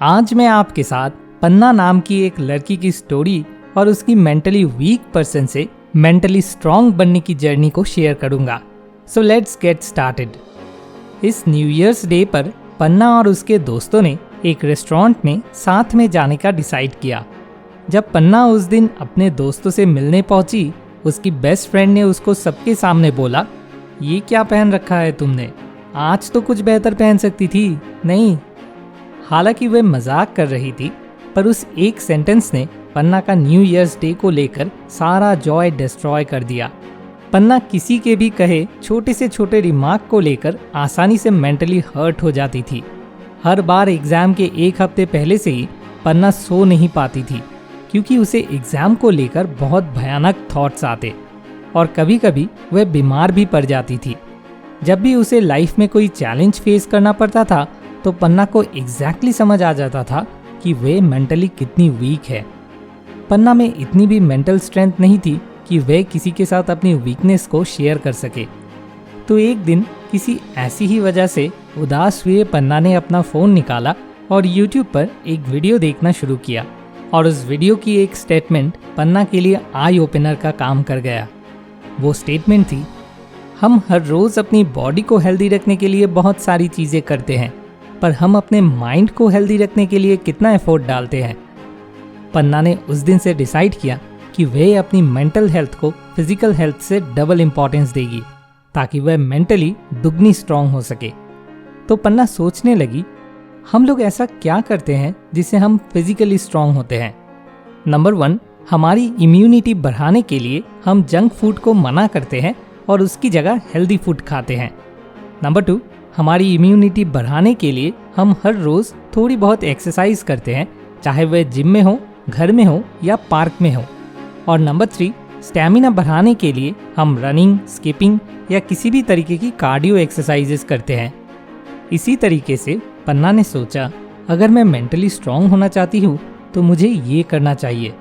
आज मैं आपके साथ पन्ना नाम की एक लड़की की स्टोरी और उसकी मेंटली वीक पर्सन से मेंटली स्ट्रांग बनने की जर्नी को शेयर करूंगा। So let's get started. इस न्यू ईयर्स डे पर पन्ना और उसके दोस्तों ने एक रेस्टोरेंट में साथ में जाने का डिसाइड किया। जब पन्ना उस दिन अपने दोस्तों से मिलने पहुंची, उसकी बेस्ट फ्रेंड ने उसको सबके सामने बोला, ये क्या पहन रखा है तुमने? आज तो कुछ बेहतर पहन सकती थी। नहीं। हालांकि वह मजाक कर रही थी, पर उस एक सेंटेंस ने पन्ना का न्यू ईयर्स डे को लेकर सारा जॉय डिस्ट्रॉय कर दिया। पन्ना किसी के भी कहे छोटे से छोटे रिमार्क को लेकर आसानी से मेंटली हर्ट हो जाती थी। हर बार एग्जाम के एक हफ्ते पहले से ही पन्ना सो नहीं पाती थी, क्योंकि उसे एग्जाम को लेकर बहुत भयानक थॉट्स आते और कभी कभी वह बीमार भी पड़ जाती थी। जब भी उसे लाइफ में कोई चैलेंज फेस करना पड़ता था तो पन्ना को एग्जैक्टली समझ आ जाता था कि वे मेंटली कितनी वीक है। पन्ना में इतनी भी मेंटल स्ट्रेंथ नहीं थी कि वे किसी के साथ अपनी वीकनेस को शेयर कर सके। तो एक दिन किसी ऐसी ही वजह से उदास हुए पन्ना ने अपना फ़ोन निकाला और यूट्यूब पर एक वीडियो देखना शुरू किया, और उस वीडियो की एक स्टेटमेंट पन्ना के लिए आई ओपनर का काम कर गया। वो स्टेटमेंट थी, हम हर रोज़ अपनी बॉडी को हेल्दी रखने के लिए बहुत सारी चीज़ें करते हैं, पर हम अपने माइंड को हेल्दी रखने के लिए कितना एफर्ट डालते हैं। पन्ना ने उस दिन से डिसाइड किया कि वह अपनी मेंटल हेल्थ को फिजिकल हेल्थ से डबल इम्पोर्टेंस देगी, ताकि वह मेंटली दुगनी स्ट्रांग हो सके। तो पन्ना सोचने लगी, हम लोग ऐसा क्या करते हैं जिससे हम फिजिकली स्ट्रांग होते हैं? नंबर 1, हमारी इम्यूनिटी बढ़ाने के लिए हम जंक फूड को मना करते हैं और उसकी जगह हेल्दी फूड खाते हैं। नंबर 2, हमारी इम्यूनिटी बढ़ाने के लिए हम हर रोज़ थोड़ी बहुत एक्सरसाइज करते हैं, चाहे वह जिम में हो, घर में हो या पार्क में हो। और नंबर 3, स्टैमिना बढ़ाने के लिए हम रनिंग, स्किपिंग या किसी भी तरीके की कार्डियो एक्सरसाइजेस करते हैं। इसी तरीके से पन्ना ने सोचा, अगर मैं मेंटली स्ट्रांग होना चाहती हूँ तो मुझे ये करना चाहिए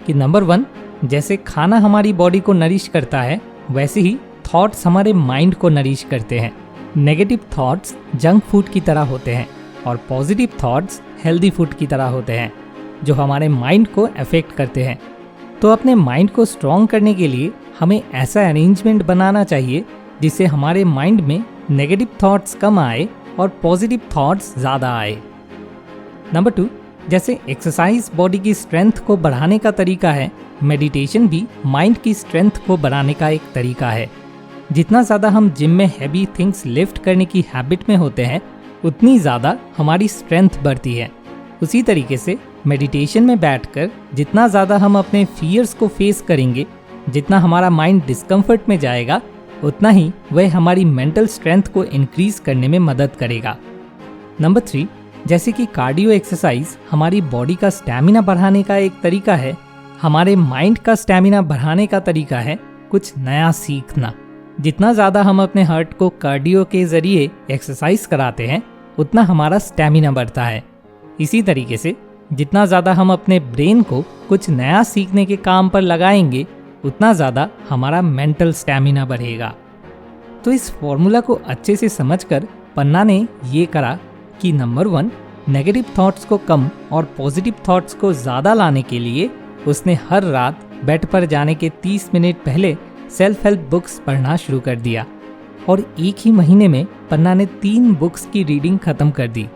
कि नंबर 1, जैसे खाना हमारी बॉडी को नरिश करता है, वैसे ही थॉट्स हमारे माइंड को नरिश करते हैं। नेगेटिव थॉट्स जंक फूड की तरह होते हैं और पॉजिटिव थॉट्स हेल्दी फूड की तरह होते हैं, जो हमारे माइंड को अफेक्ट करते हैं। तो अपने माइंड को स्ट्रॉन्ग करने के लिए हमें ऐसा अरेंजमेंट बनाना चाहिए जिससे हमारे माइंड में नेगेटिव थॉट्स कम आए और पॉजिटिव थॉट्स ज़्यादा आए। नंबर 2, जैसे एक्सरसाइज बॉडी की स्ट्रेंथ को बढ़ाने का तरीका है, मेडिटेशन भी माइंड की स्ट्रेंथ को बढ़ाने का एक तरीका है। जितना ज़्यादा हम जिम में हैवी थिंग्स लिफ्ट करने की हैबिट में होते हैं, उतनी ज़्यादा हमारी स्ट्रेंथ बढ़ती है। उसी तरीके से मेडिटेशन में बैठकर जितना ज़्यादा हम अपने फियर्स को फेस करेंगे, जितना हमारा माइंड डिस्कम्फर्ट में जाएगा, उतना ही वह हमारी मेंटल स्ट्रेंथ को इंक्रीज करने में मदद करेगा। नंबर 3, जैसे कि कार्डियो एक्सरसाइज हमारी बॉडी का स्टैमिना बढ़ाने का एक तरीका है, हमारे माइंड का स्टैमिना बढ़ाने का तरीका है कुछ नया सीखना। जितना ज़्यादा हम अपने हार्ट को कार्डियो के ज़रिए एक्सरसाइज कराते हैं, उतना हमारा स्टैमिना बढ़ता है। इसी तरीके से जितना ज़्यादा हम अपने ब्रेन को कुछ नया सीखने के काम पर लगाएंगे, उतना ज़्यादा हमारा मेंटल स्टैमिना बढ़ेगा। तो इस फॉर्मूला को अच्छे से समझकर पन्ना ने ये करा कि नंबर 1, नेगेटिव थॉट्स को कम और पॉजिटिव थॉट्स को ज़्यादा लाने के लिए उसने हर रात बेड पर जाने के 30 मिनट पहले सेल्फ हेल्प बुक्स पढ़ना शुरू कर दिया। और एक ही महीने में पन्ना ने 3 बुक्स की रीडिंग खत्म कर दी।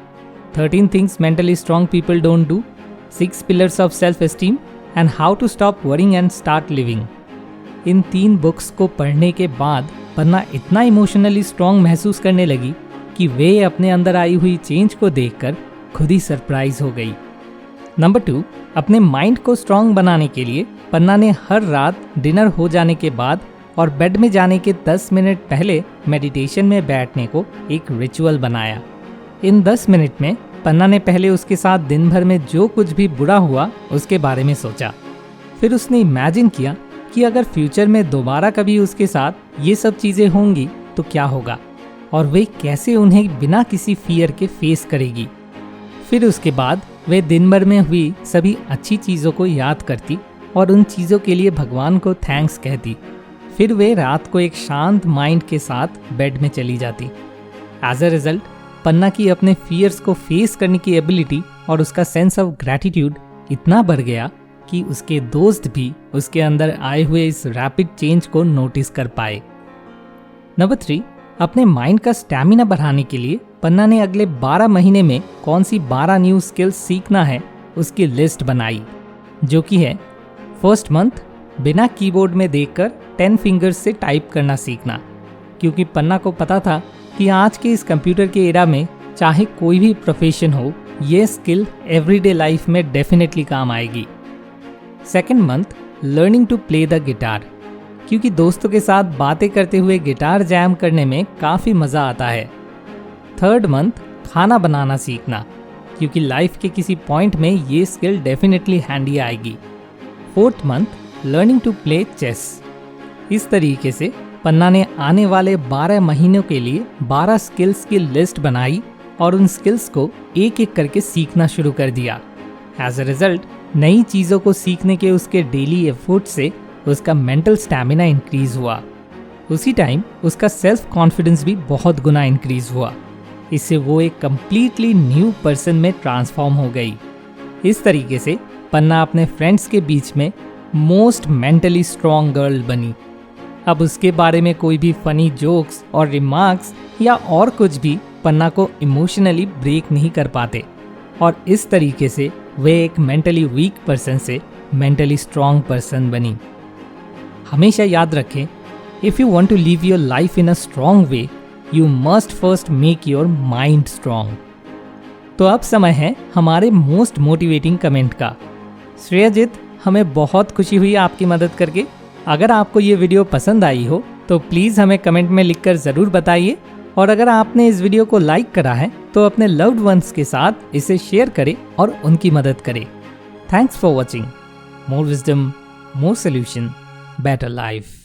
13 things mentally strong people don't do, 6 pillars of self esteem and how to stop worrying and start living. इन 3 बुक्स को पढ़ने के बाद पन्ना इतना इमोशनली स्ट्रांग महसूस करने लगी कि वे अपने अंदर आई हुई चेंज को देखकर खुद ही सरप्राइज हो गई। नंबर 2, अपने माइंड को स्ट्रांग बनाने के लिए पन्ना ने हर रात डिनर हो जाने के बाद और बेड में जाने के 10 मिनट पहले मेडिटेशन में बैठने को एक रिचुअल बनाया। इन 10 मिनट में पन्ना ने पहले उसके साथ दिन भर में जो कुछ भी बुरा हुआ उसके बारे में सोचा। फिर उसने इमेजिन किया कि अगर फ्यूचर में दोबारा कभी उसके साथ ये सब चीज़ें होंगी तो क्या होगा और वे कैसे उन्हें बिना किसी फियर के फेस करेगी। फिर उसके बाद वे दिन भर में हुई सभी अच्छी चीज़ों को याद करती और उन चीज़ों के लिए भगवान को थैंक्स कहती। फिर वे रात को एक शांत माइंड के साथ बेड में चली जाती। एज अ रिजल्ट पन्ना की अपने फियर्स को फेस करने की एबिलिटी और उसका सेंस ऑफ ग्रैटिट्यूड इतना बढ़ गया कि उसके दोस्त भी उसके अंदर आए हुए इस रैपिड चेंज को नोटिस कर पाए। नंबर 3, अपने माइंड का स्टैमिना बढ़ाने के लिए पन्ना ने अगले 12 महीने में कौन सी 12 न्यू स्किल्स सीखना है उसकी लिस्ट बनाई, जो कि है फर्स्ट मंथ बिना कीबोर्ड में देखकर 10 फिंगर्स से टाइप करना सीखना, क्योंकि पन्ना को पता था कि आज के इस कंप्यूटर के एरा में चाहे कोई भी प्रोफेशन हो, ये स्किल एवरीडे लाइफ में डेफिनेटली काम आएगी। Second month learning to play the guitar, क्योंकि दोस्तों के साथ बातें करते हुए गिटार जैम करने में काफ़ी मज़ा आता है। थर्ड मंथ खाना बनाना सीखना, क्योंकि लाइफ के किसी पॉइंट में ये स्किल डेफिनेटली हैंडी आएगी। Fourth month learning to play chess. इस तरीके से पन्ना ने आने वाले 12 महीनों के लिए 12 स्किल्स की लिस्ट बनाई और उन स्किल्स को एक एक करके सीखना शुरू कर दिया। एज अ रिजल्ट नई चीज़ों को सीखने के उसके डेली एफर्ट से उसका मेंटल स्टैमिना इंक्रीज हुआ। उसी टाइम उसका सेल्फ कॉन्फिडेंस भी बहुत गुना इंक्रीज हुआ। इससे वो एक कम्प्लीटली न्यू पर्सन में ट्रांसफॉर्म हो गई। इस तरीके से पन्ना अपने फ्रेंड्स के बीच में मोस्ट मेंटली स्ट्रॉन्ग गर्ल बनी। अब उसके बारे में कोई भी फनी जोक्स और रिमार्क्स या और कुछ भी पन्ना को इमोशनली ब्रेक नहीं कर पाते, और इस तरीके से वे एक मेंटली वीक पर्सन से मेंटली स्ट्रॉन्ग पर्सन बनी। हमेशा याद रखें, if you want to live your life in a strong way, you must first make your mind strong. तो अब समय है हमारे मोस्ट मोटिवेटिंग कमेंट का। श्रेयजित, हमें बहुत खुशी हुई आपकी मदद करके। अगर आपको ये वीडियो पसंद आई हो तो प्लीज़ हमें कमेंट में लिखकर ज़रूर बताइए, और अगर आपने इस वीडियो को लाइक करा है तो अपने लव्ड वंस के साथ इसे शेयर करें और उनकी मदद करें। Thanks for watching. More wisdom, more solution, better life.